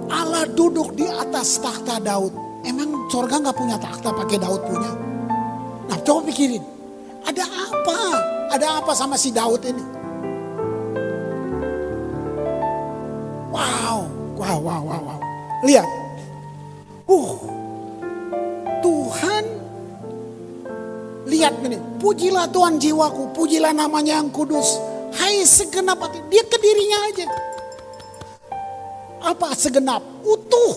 Allah duduk di atas takhta Daud. Emang sorga gak punya takhta pakai Daud punya? Nah coba pikirin. Ada apa? Ada apa sama si Daud ini? Wow. Lihat. Tuhan. Lihat ini. Pujilah Tuhan jiwaku. Pujilah namanya yang kudus. Hai segenap hati. Dia ke dirinya aja. Apa segenap? Utuh.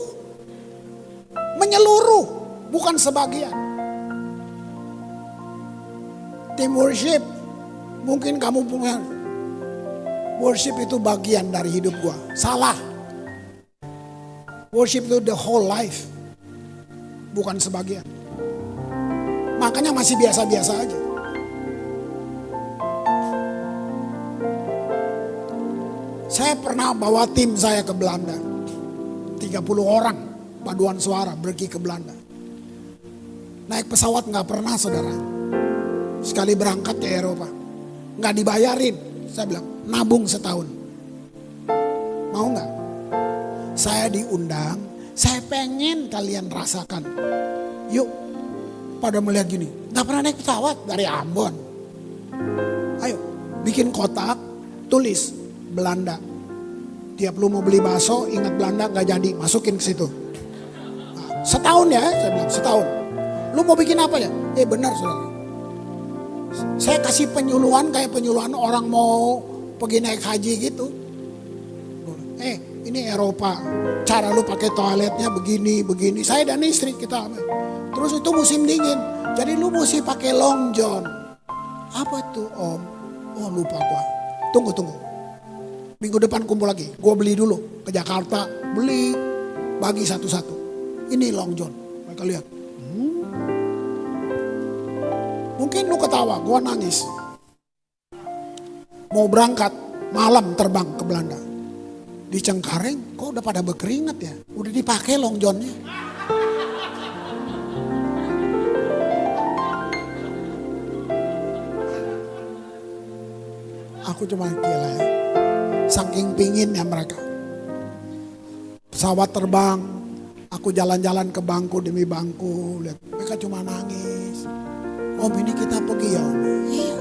Menyeluruh. Bukan sebagian. Tim worship. Mungkin kamu punya. Worship itu bagian dari hidup gua. Salah. Worship itu the whole life. Bukan sebagian. Makanya masih biasa-biasa aja. Saya pernah bawa tim saya ke Belanda. 30 orang paduan suara pergi ke Belanda. Naik pesawat gak pernah saudara. Sekali berangkat ke Eropa. Gak dibayarin. Saya bilang nabung setahun. Mau gak? Saya diundang. Saya pengen kalian rasakan. Yuk. Pada melihat gini. Gak pernah naik pesawat dari Ambon. Ayo. Bikin kotak. Tulis. Belanda. Tiap lu mau beli bakso, ingat Belanda gak jadi, masukin ke situ. Nah, setahun ya, saya bilang setahun. Lu mau bikin apa ya? Benar saudara. Saya kasih penyuluhan kayak penyuluhan orang mau pergi naik haji gitu. Ini Eropa, cara lu pakai toiletnya begini. Saya dan istri kita. Terus itu musim dingin, jadi lu mesti pakai long john. Apa tuh om? Oh lupa gua. Tunggu. Minggu depan kumpul lagi. Gue beli dulu ke Jakarta. Beli. Bagi satu-satu. Ini long john. Mereka lihat. Mungkin lu ketawa. Gue nangis. Mau berangkat. Malam terbang ke Belanda. Di Cengkareng. Kok udah pada berkeringat ya. Udah dipakai long johnnya. Aku cuma gila ya. Saking pinginnya mereka. Pesawat terbang. Aku jalan-jalan ke bangku demi bangku. Lihat, mereka cuma nangis. Om ini kita pergi ya om. Iya.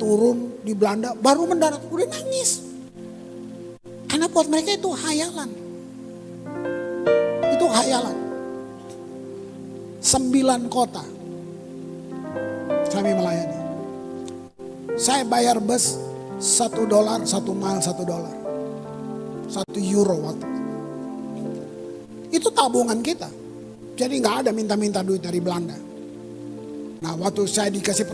Turun di Belanda. Baru mendarat. Udah nangis. Karena buat mereka itu hayalan. Itu hayalan. 9 kota. Kami melayani. Saya bayar bus. $1, 1 mile $1. 1 euro waktu. Itu tabungan kita. Jadi gak ada minta-minta duit dari Belanda. Nah waktu saya dikasih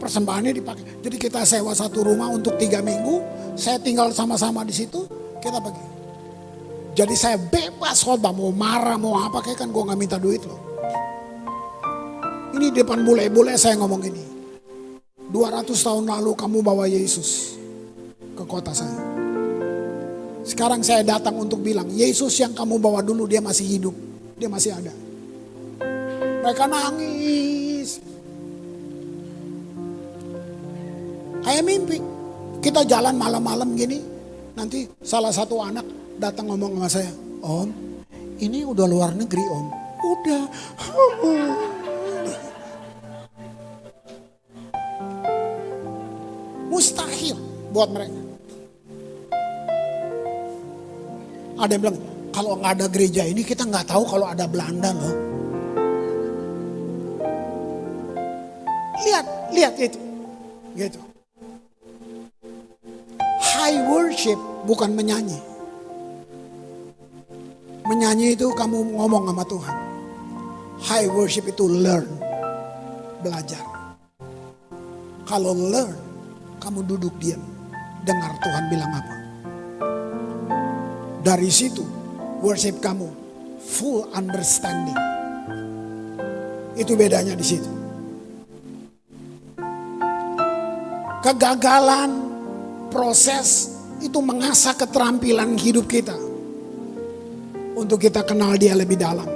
persembahannya dipakai. Jadi kita sewa satu rumah untuk 3 minggu. Saya tinggal sama-sama di situ. Kita pergi. Jadi saya bebas khotbah. Mau marah mau apa kayak kan gue gak minta duit loh. Ini depan bule-bule saya ngomong gini. 200 tahun lalu kamu bawa Yesus ke kota saya. Sekarang saya datang untuk bilang, Yesus yang kamu bawa dulu dia masih hidup. Dia masih ada. Mereka nangis. Kayak mimpi. Kita jalan malam-malam gini. Nanti salah satu anak datang ngomong sama saya, Om, ini udah luar negeri Om. Udah. Mustahil buat mereka. Ada yang bilang, kalau nggak ada gereja ini kita nggak tahu kalau ada Belanda loh. Lihat itu, gitu. High worship bukan menyanyi. Menyanyi itu kamu ngomong sama Tuhan. High worship itu learn, belajar. Kalau learn, kamu duduk diam, dengar Tuhan bilang apa. Dari situ, worship kamu full understanding. Itu bedanya di situ. Kegagalan, proses itu mengasah keterampilan hidup kita untuk kita kenal Dia lebih dalam.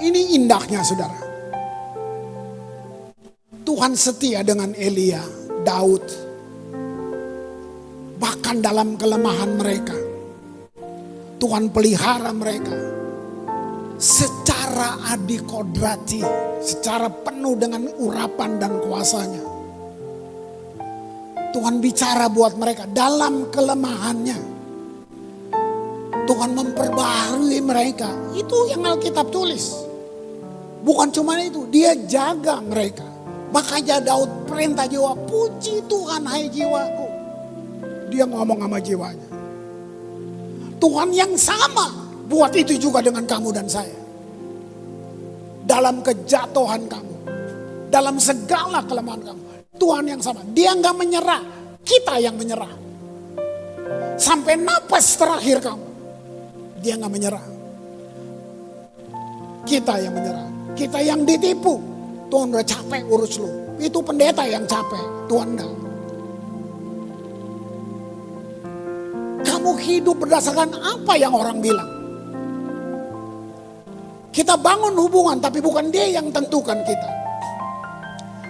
Ini indahnya saudara. Tuhan setia dengan Elia, Daud, bahkan dalam kelemahan mereka. Tuhan pelihara mereka secara adikodrati, secara penuh dengan urapan dan kuasanya. Tuhan bicara buat mereka dalam kelemahannya. Tuhan memperbaharui mereka. Itu yang Alkitab tulis. Bukan cuma itu, Dia jaga mereka. Makanya Daud perintah jiwa, puji Tuhan hai jiwaku. Dia ngomong sama jiwanya. Tuhan yang sama buat itu juga dengan kamu dan saya. Dalam kejatuhan kamu, dalam segala kelemahan kamu, Tuhan yang sama. Dia nggak menyerah, kita yang menyerah. Sampai napas terakhir kamu, Dia nggak menyerah. Kita yang menyerah, kita yang ditipu. Tuhan udah capek urus lu. Itu pendeta yang capek, Tuhan enggak. Kamu hidup berdasarkan apa yang orang bilang. Kita bangun hubungan tapi bukan Dia yang tentukan kita.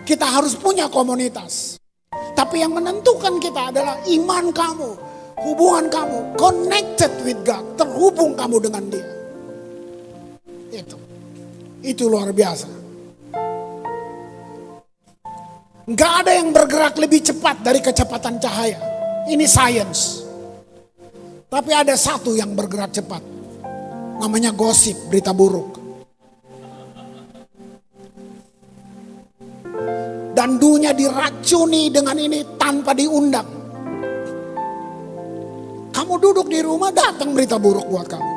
Kita harus punya komunitas. Tapi yang menentukan kita adalah iman kamu, hubungan kamu, connected with God, terhubung kamu dengan Dia. Itu luar biasa. Gak ada yang bergerak lebih cepat dari kecepatan cahaya. Ini sains. Tapi ada satu yang bergerak cepat. Namanya gosip, berita buruk. Dan dunia diracuni dengan ini tanpa diundang. Kamu duduk di rumah, datang berita buruk buat kamu.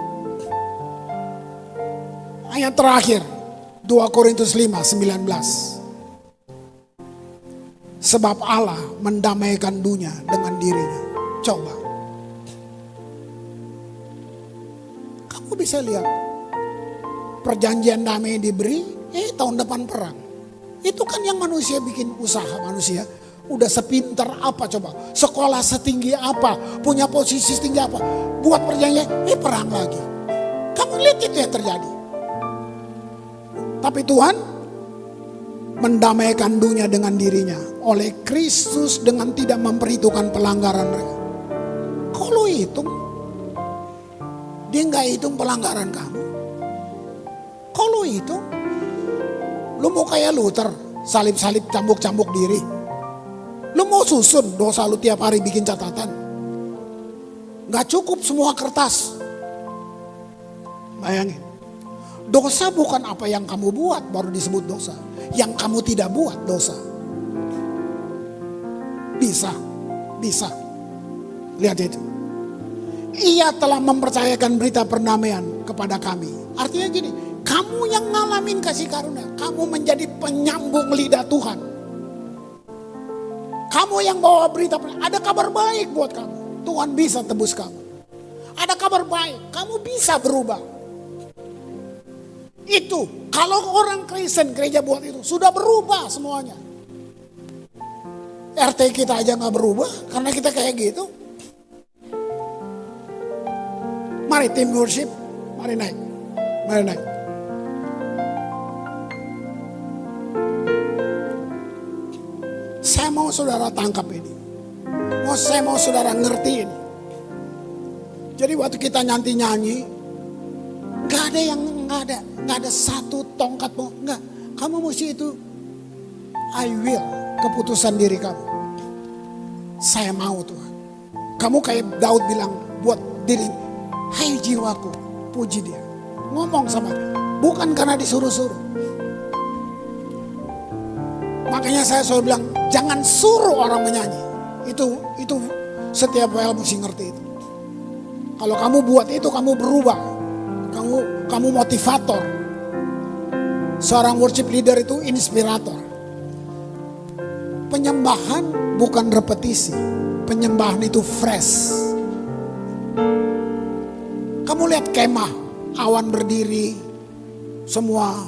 Ayat terakhir, 2 Korintus 5:19. Sebab Allah mendamaikan dunia dengan dirinya. Coba. Kamu bisa lihat. Perjanjian damai diberi, tahun depan perang. Itu kan yang manusia bikin usaha manusia. Udah sepintar apa coba. Sekolah setinggi apa. Punya posisi setinggi apa. Buat perjanjian, perang lagi. Kamu lihat itu yang terjadi. Tapi Tuhan mendamaikan dunia dengan dirinya oleh Kristus dengan tidak memperhitungkan pelanggaran mereka. Kalau hitung, Dia nggak hitung pelanggaran kamu. Kalau hitung, lu mau kayak Luther, salib-salib cambuk-cambuk diri. Lu mau susun dosa lu tiap hari bikin catatan. Nggak cukup semua kertas. Bayangin, dosa bukan apa yang kamu buat baru disebut dosa. Yang kamu tidak buat dosa. Bisa. Lihat itu. Ia telah mempercayakan berita perdamaian kepada kami. Artinya gini, kamu yang ngalamin kasih karunia, kamu menjadi penyambung lidah Tuhan. Kamu yang bawa berita, ada kabar baik buat kamu. Tuhan bisa tebus kamu. Ada kabar baik, kamu bisa berubah. Itu, kalau orang Kristen gereja buat itu, sudah berubah semuanya. RT kita aja gak berubah, karena kita kayak gitu. Mari tim worship, mari naik. Saya mau saudara tangkap ini. Saya mau saudara ngerti ini. Jadi waktu kita nyanyi, nggak ada satu tongkat mau, nggak. Kamu mesti itu, I will, keputusan diri kamu. Saya mau Tuhan. Kamu kayak Daud bilang buat diri, hai jiwaku, puji dia. Ngomong sama dia, bukan karena disuruh-suruh. Makanya saya selalu bilang, jangan suruh orang menyanyi. Itu setiap WL mesti ngerti itu. Kalau kamu buat itu, kamu berubah. Kamu motivator. Seorang worship leader itu inspirator. Penyembahan bukan repetisi. Penyembahan itu fresh. Kamu lihat kemah, awan berdiri, semua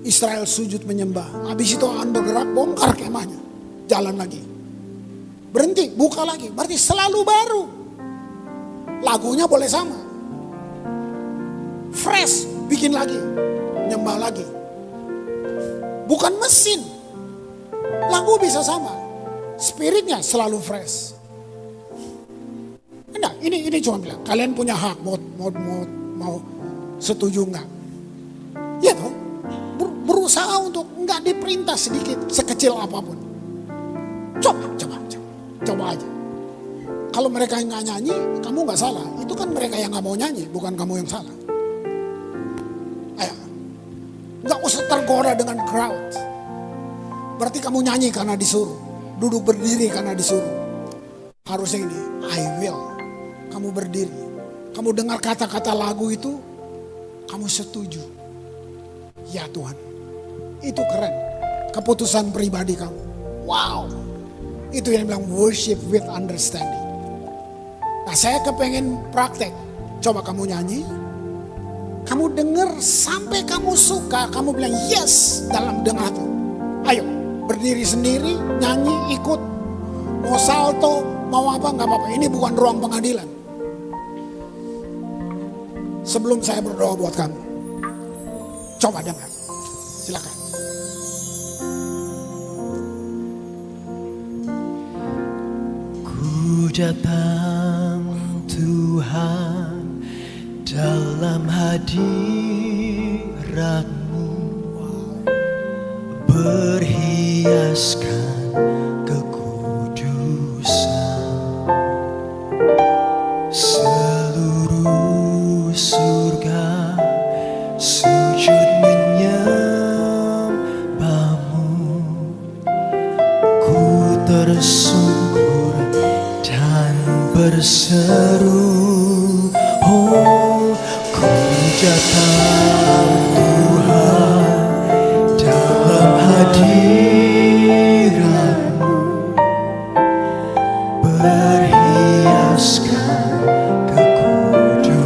Israel sujud menyembah. Habis itu awan bergerak, bongkar kemahnya, jalan lagi. Berhenti, buka lagi, berarti selalu baru. Lagunya boleh sama. Fresh, bikin lagi, nyembah lagi. Bukan mesin. Lagu bisa sama. Spiritnya selalu fresh. Enggak, ini cuma bilang, kalian punya hak mau setuju enggak? Ya toh, berusaha untuk enggak diperintah sedikit, sekecil apapun. Coba aja. Kalau mereka nggak nyanyi, kamu nggak salah. Itu kan mereka yang nggak mau nyanyi, bukan kamu yang salah. Ayo, nggak usah tergoda dengan crowd. Berarti kamu nyanyi karena disuruh, duduk berdiri karena disuruh. Harusnya ini, I will. Kamu berdiri, kamu dengar kata-kata lagu itu, kamu setuju. Ya Tuhan, itu keren. Keputusan pribadi kamu. Wow. Itu yang bilang worship with understanding. Nah, saya kepengen praktek. Coba kamu nyanyi. Kamu dengar sampai kamu suka. Kamu bilang yes dalam dengar itu. Ayo berdiri sendiri, nyanyi, ikut. Mau salto, mau apa nggak apa-apa. Ini bukan ruang pengadilan. Sebelum saya berdoa buat kamu, coba dengar. Silakan. Datang Tuhan dalam hadirat-Mu, berhiaskan kekudusan. Seluruh surga sujud menyembah-Mu. Ku tersungkur berseru, oh ku datang Tuhan dalam hadirat-Mu, berhiaskan kekudusan.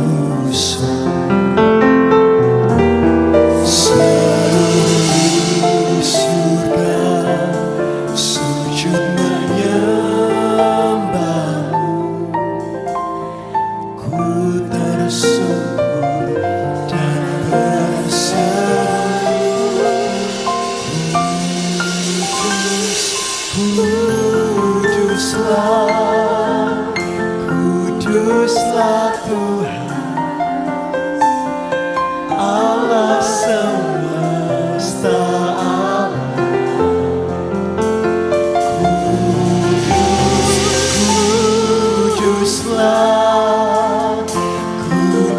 Seluruh surga sujud Kuduslah Tuhan, Allah semesta alam.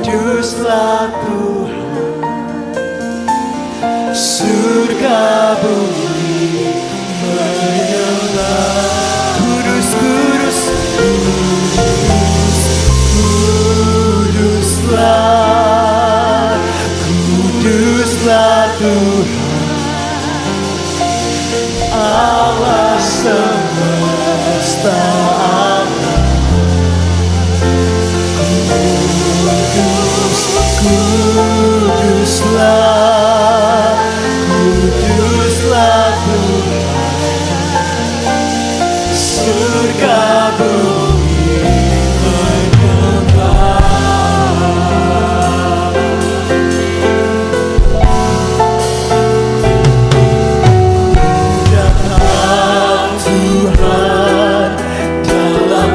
Kuduslah Tuhan, surga bumi menyembah. Kuduslah Tuhan, Allah semesta alam. Kuduslah Tuhan, surga bumi menyembah. Datang Tuhan dalam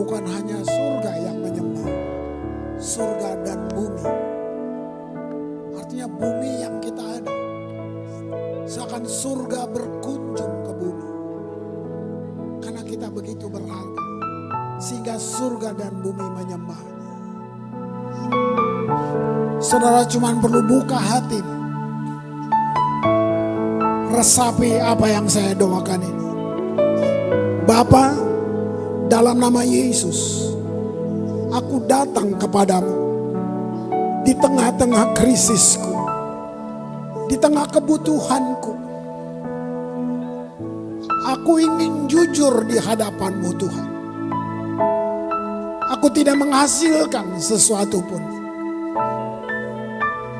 bukan hanya surga yang menyembah, surga dan bumi. Artinya bumi yang kita ada, seakan surga berkunjung ke bumi. Karena kita begitu berharga, sehingga surga dan bumi menyembahnya. Saudara cuma perlu buka hati, resapi apa yang saya doakan ini. Bapa, dalam nama Yesus, aku datang kepadamu di tengah-tengah krisisku, di tengah kebutuhanku. Aku ingin jujur di hadapan-Mu Tuhan. Aku tidak menghasilkan sesuatu pun,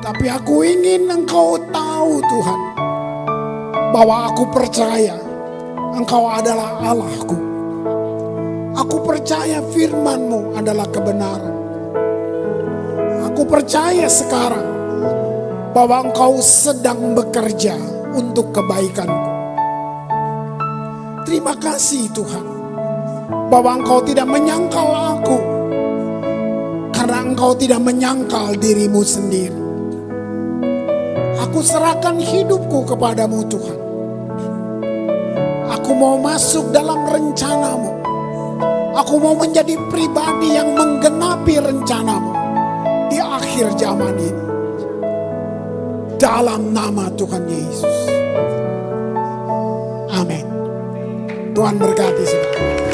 tapi aku ingin Engkau tahu Tuhan, bahwa aku percaya Engkau adalah Allahku. Aku percaya firman-Mu adalah kebenaran. Aku percaya sekarang bahwa Engkau sedang bekerja untuk kebaikanku. Terima kasih Tuhan, bahwa Engkau tidak menyangkal aku, karena Engkau tidak menyangkal diri-Mu sendiri. Aku serahkan hidupku kepadamu Tuhan. Aku mau masuk dalam rencana-Mu. Aku mau menjadi pribadi yang menggenapi rencana-Mu di akhir zaman ini. Dalam nama Tuhan Yesus. Amin. Tuhan berkati saudara.